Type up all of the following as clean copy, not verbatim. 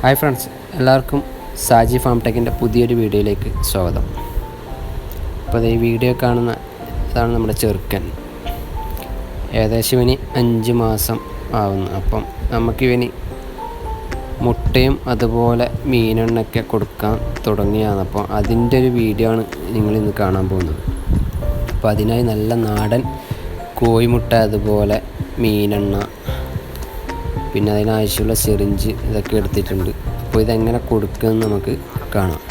Hi friends, എല്ലാവർക്കും Saji farm ടെക്കിൻ്റെ പുതിയൊരു വീഡിയോയിലേക്ക് സ്വാഗതം. അപ്പോൾ ഈ വീഡിയോ കാണുന്ന ഇതാണ് നമ്മുടെ ചെറുക്കൻ. ഏകദേശം ഇവന് 5 മാസം ആവുന്നു. അപ്പം നമുക്കിവന് മുട്ടയും അതുപോലെ മീനെണ്ണയൊക്കെ കൊടുക്കാൻ തുടങ്ങിയാണ്. അപ്പോൾ അതിൻ്റെ ഒരു വീഡിയോ ആണ് നിങ്ങളിന്ന് കാണാൻ പോകുന്നത്. അപ്പോൾ അതിനായി നല്ല നാടൻ കോഴിമുട്ട, അതുപോലെ മീനെണ്ണ, പിന്നെ അതിനാവശ്യമുള്ള സിറിഞ്ച് ഇതൊക്കെ എടുത്തിട്ടുണ്ട്. അപ്പോൾ ഇതെങ്ങനെ കൊടുക്കുമെന്ന് നമുക്ക് കാണാം.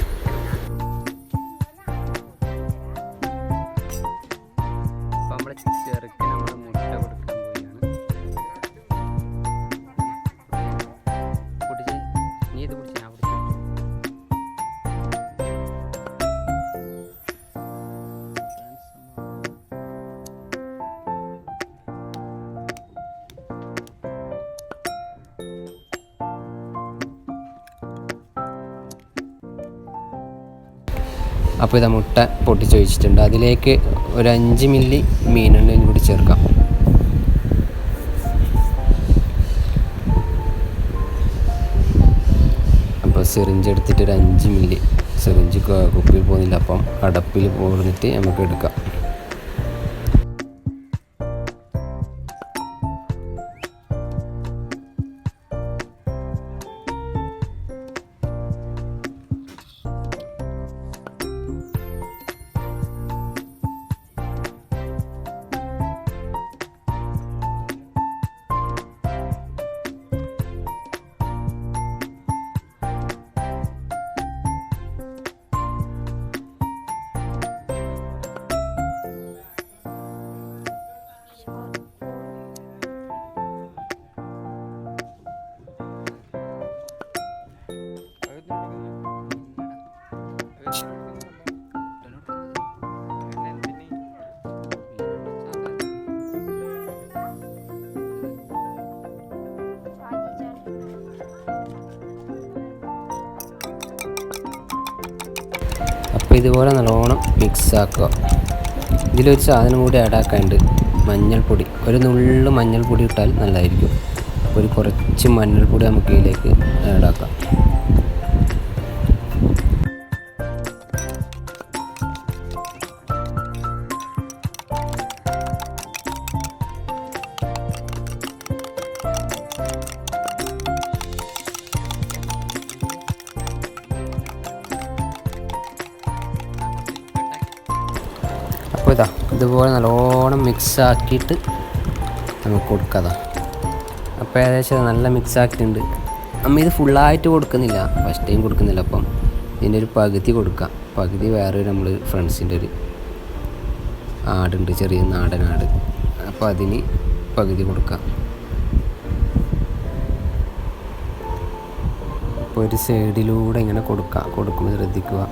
അപ്പോൾ ഇതാ മുട്ട പൊട്ടിച്ച് വെച്ചിട്ടുണ്ട്. അതിലേക്ക് ഒരു 5 മില്ലി മീനെണ്ണയും കൂടി ചേർക്കാം. അപ്പോൾ സിറിഞ്ച് എടുത്തിട്ട് ഒരു 5 മില്ലി, സിറിഞ്ച് കുപ്പിയിൽ പോകുന്നില്ല, അപ്പം അടപ്പിൽ പോന്നിട്ട് നമുക്ക് എടുക്കാം. അപ്പോൾ ഇതുപോലെ നല്ലോണം മിക്സ് ആക്കുക. ഇതിലൊരു സാധനം കൂടി ആഡാക്കാനുണ്ട്, മഞ്ഞൾപ്പൊടി. ഒരു നുള്ളു മഞ്ഞൾപ്പൊടി ഇട്ടാൽ നല്ലതായിരിക്കും. ഒരു കുറച്ച് മഞ്ഞൾപ്പൊടി നമുക്ക് ഇതിലേക്ക് ആഡാക്കാം. അപ്പോൾ ഇതുപോലെ നല്ലോണം മിക്സ് ആക്കിയിട്ട് നമുക്ക് കൊടുക്കാം. അപ്പോൾ ഏകദേശം നല്ല മിക്സ് ആക്കിയിട്ടുണ്ട്. നമ്മൾ ഇത് ഫുള്ളായിട്ട് കൊടുക്കുന്നില്ല, ഫസ്റ്റ് ടൈം കൊടുക്കുന്നില്ല. അപ്പം ഇതിൻ്റെ ഒരു പകുതി കൊടുക്കാം. പകുതി വേറെ നമ്മൾ ഫ്രണ്ട്സിൻ്റെ ഒരു ആടുണ്ട്, ചെറിയ നാടൻ ആട്. അപ്പോൾ അതിന് പകുതി കൊടുക്കാം. അപ്പോൾ ഒരു സൈഡിലൂടെ ഇങ്ങനെ കൊടുക്കുമ്പോൾ ശ്രദ്ധിക്കുക.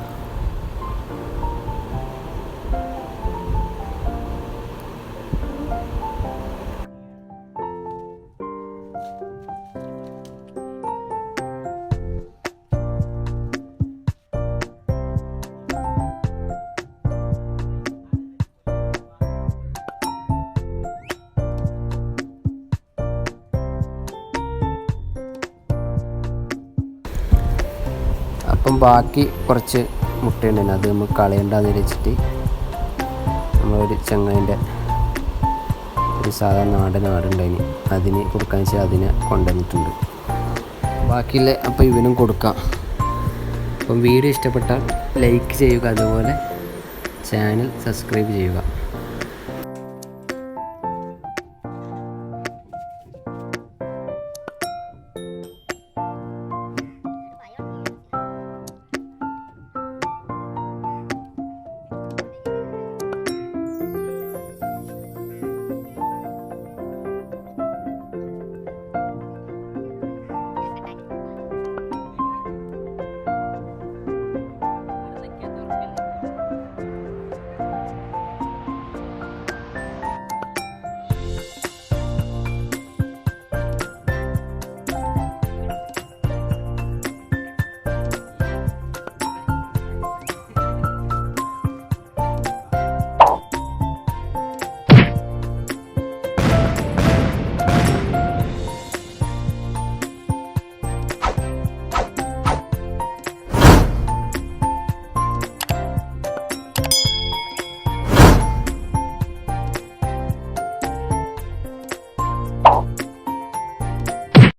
അപ്പം ബാക്കി കുറച്ച് മുട്ടയുണ്ടായിരുന്നു, അത് നമുക്ക് കളയണ്ടെന്ന് വെച്ചിട്ട് നമ്മളൊരു ചങ്ങായിൻ്റെ ഒരു സാധാരണ നാടൻ ആടുണ്ടായിന്, അതിന് കൊടുക്കാൻ വെച്ചാൽ അതിനെ കൊണ്ടുവന്നിട്ടുണ്ട്. ബാക്കിയുള്ള അപ്പോൾ ഇവനും കൊടുക്കാം. അപ്പം വീഡിയോ ഇഷ്ടപ്പെട്ടാൽ ലൈക്ക് ചെയ്യുക, അതുപോലെ ചാനൽ സബ്സ്ക്രൈബ് ചെയ്യുക.